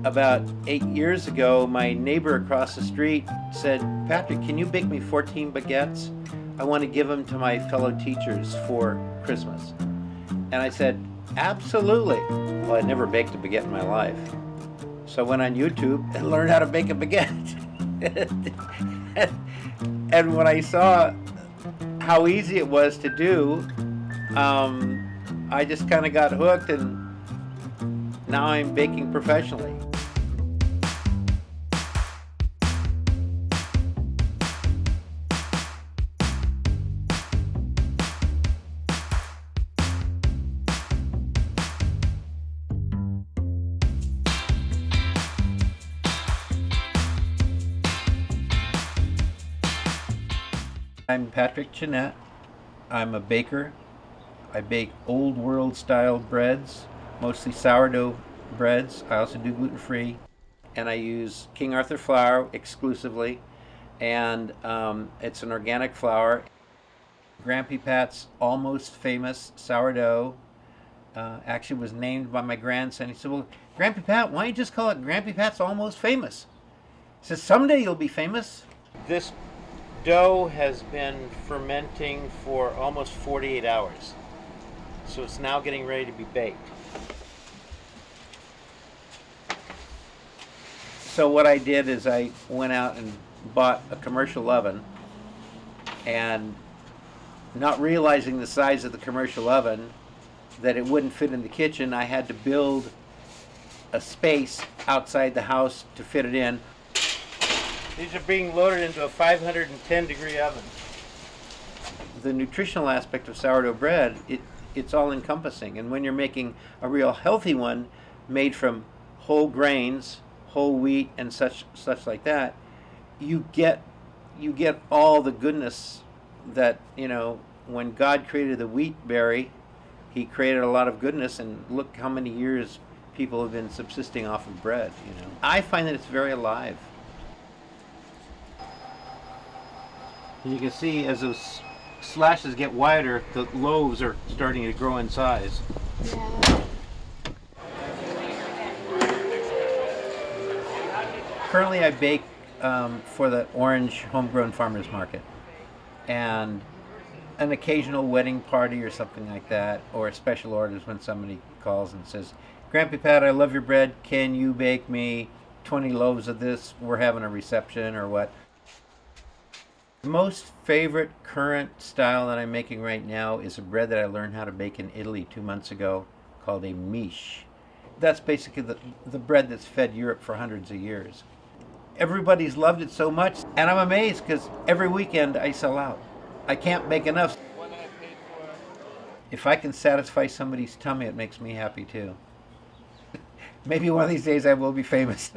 About 8 years ago, my neighbor across the street said, "Patrick, can you bake me 14 baguettes? I want to give them to my fellow teachers for Christmas." And I said, "Absolutely." Well, I'd never baked a baguette in my life. So I went on YouTube and learned how to bake a baguette. And when I saw how easy it was to do, I just kind of got hooked, and now I'm baking professionally. I'm Patrick Jeanette. I'm a baker. I bake old world style breads, mostly sourdough breads. I also do gluten-free, and I use King Arthur flour exclusively, and it's an organic flour. Grampy Pat's Almost Famous sourdough actually was named by my grandson. He said, "Well, Grampy Pat, why don't you just call it Grampy Pat's Almost Famous?" He says, "Someday you'll be famous." This dough has been fermenting for almost 48 hours. So it's now getting ready to be baked. So what I did is I went out and bought a commercial oven, and not realizing the size of the commercial oven, that it wouldn't fit in the kitchen, I had to build a space outside the house to fit it in. These are being loaded into a 510 degree oven. The nutritional aspect of sourdough bread, it's all encompassing. And when you're making a real healthy one made from whole grains, whole wheat and such like that, you get all the goodness that, when God created the wheat berry, he created a lot of goodness, and look how many years people have been subsisting off of bread, I find that it's very alive. You can see as those slashes get wider, the loaves are starting to grow in size. Yeah. Currently I bake for the Orange Homegrown Farmers Market, and an occasional wedding party or something like that, or special orders when somebody calls and says, "Grampy Pat, I love your bread. Can you bake me 20 loaves of this? We're having a reception," or what. The most favorite current style that I'm making right now is a bread that I learned how to bake in Italy 2 months ago called a miche. That's basically the bread that's fed Europe for hundreds of years. Everybody's loved it so much, and I'm amazed because every weekend I sell out. I can't make enough. If I can satisfy somebody's tummy, it makes me happy too. Maybe one of these days I will be famous.